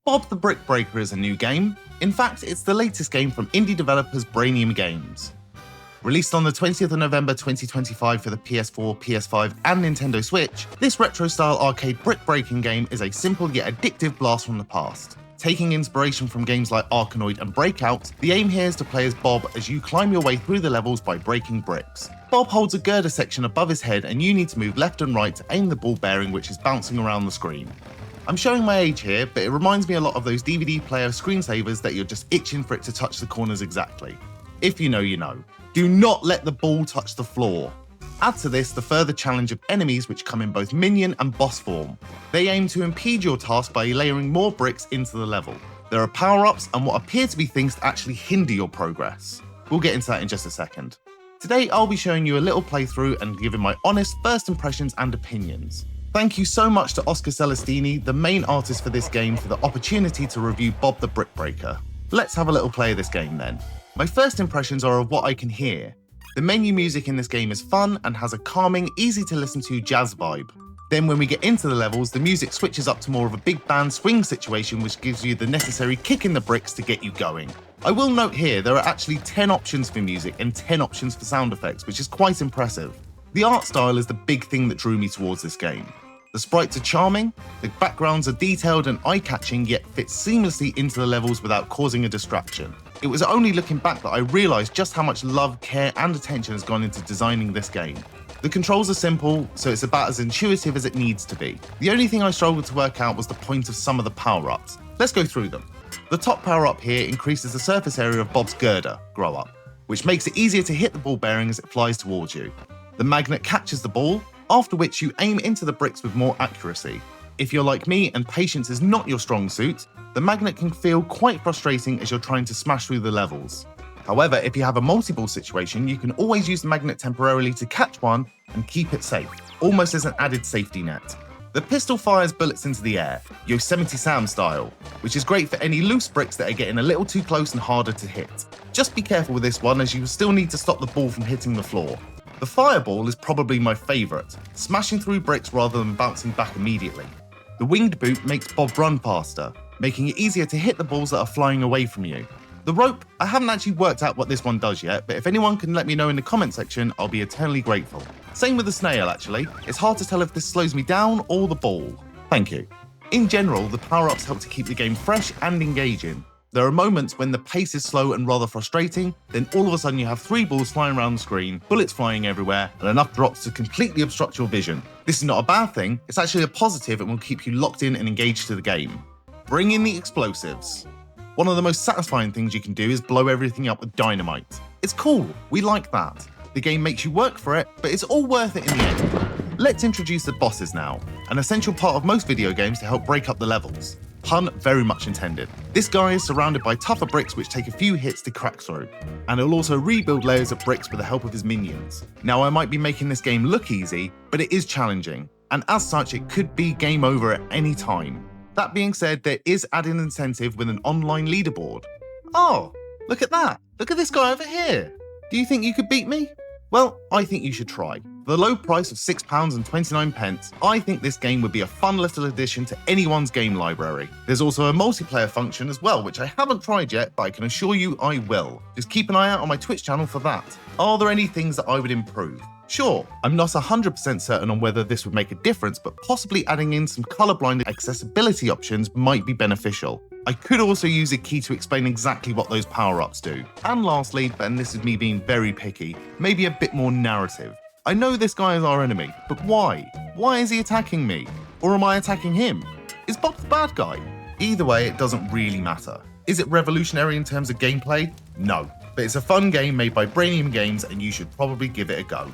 Bob the Brick Breaker is a new game. In fact, it's the latest game from indie developers Branium Games. Released on the 20th of November 2025 for the PS4, PS5 and Nintendo Switch, this retro-style arcade brick-breaking game is a simple yet addictive blast from the past. Taking inspiration from games like Arkanoid and Breakout, the aim here is to play as Bob as you climb your way through the levels by breaking bricks. Bob holds a girder section above his head and you need to move left and right to aim the ball bearing which is bouncing around the screen. I'm showing my age here, but it reminds me a lot of those DVD player screensavers that you're just itching for it to touch the corners exactly. If you know, you know. Do not let the ball touch the floor. Add to this the further challenge of enemies which come in both minion and boss form. They aim to impede your task by layering more bricks into the level. There are power-ups and what appear to be things to actually hinder your progress. We'll get into that in just a second. Today I'll be showing you a little playthrough and giving my honest first impressions and opinions. Thank you so much to Oscar Celestini, the main artist for this game, for the opportunity to review Bob the Brick Breaker. Let's have a little play of this game then. My first impressions are of what I can hear. The menu music in this game is fun and has a calming, easy to listen to jazz vibe. Then when we get into the levels, the music switches up to more of a big band swing situation which gives you the necessary kick in the bricks to get you going. I will note here there are actually 10 options for music and 10 options for sound effects, which is quite impressive. The art style is the big thing that drew me towards this game. The sprites are charming, the backgrounds are detailed and eye-catching yet fit seamlessly into the levels without causing a distraction. It was only looking back that I realised just how much love, care and attention has gone into designing this game. The controls are simple, so it's about as intuitive as it needs to be. The only thing I struggled to work out was the point of some of the power-ups. Let's go through them. The top power-up here increases the surface area of Bob's girder, grow up, which makes it easier to hit the ball bearing as it flies towards you. The magnet catches the ball, after which you aim into the bricks with more accuracy. If you're like me and patience is not your strong suit, the magnet can feel quite frustrating as you're trying to smash through the levels. However, if you have a multi-ball situation, you can always use the magnet temporarily to catch one and keep it safe, almost as an added safety net. The pistol fires bullets into the air, Yosemite Sam style, which is great for any loose bricks that are getting a little too close and harder to hit. Just be careful with this one as you still need to stop the ball from hitting the floor. The fireball is probably my favourite, smashing through bricks rather than bouncing back immediately. The winged boot makes Bob run faster, making it easier to hit the balls that are flying away from you. The rope, I haven't actually worked out what this one does yet, but if anyone can let me know in the comment section, I'll be eternally grateful. Same with the snail actually, it's hard to tell if this slows me down or the ball. Thank you. In general, the power-ups help to keep the game fresh and engaging. There are moments when the pace is slow and rather frustrating, then all of a sudden you have 3 balls flying around the screen, bullets flying everywhere, and enough drops to completely obstruct your vision. This is not a bad thing, it's actually a positive and will keep you locked in and engaged to the game. Bring in the explosives. One of the most satisfying things you can do is blow everything up with dynamite. It's cool, we like that. The game makes you work for it, but it's all worth it in the end. Let's introduce the bosses now, an essential part of most video games to help break up the levels. Pun very much intended. This guy is surrounded by tougher bricks which take a few hits to crack through, and he'll also rebuild layers of bricks with the help of his minions. Now I might be making this game look easy, but it is challenging, and as such it could be game over at any time. That being said, there is added incentive with an online leaderboard. Oh, look at that! Look at this guy over here! Do you think you could beat me? Well, I think you should try. For the low price of £6.29, I think this game would be a fun little addition to anyone's game library. There's also a multiplayer function as well, which I haven't tried yet, but I can assure you I will. Just keep an eye out on my Twitch channel for that. Are there any things that I would improve? Sure, I'm not 100% certain on whether this would make a difference, but possibly adding in some colorblind accessibility options might be beneficial. I could also use a key to explain exactly what those power-ups do. And lastly, and this is me being very picky, maybe a bit more narrative. I know this guy is our enemy, but why? Why is he attacking me? Or am I attacking him? Is Bob the bad guy? Either way, it doesn't really matter. Is it revolutionary in terms of gameplay? No, but it's a fun game made by Branium Games and you should probably give it a go.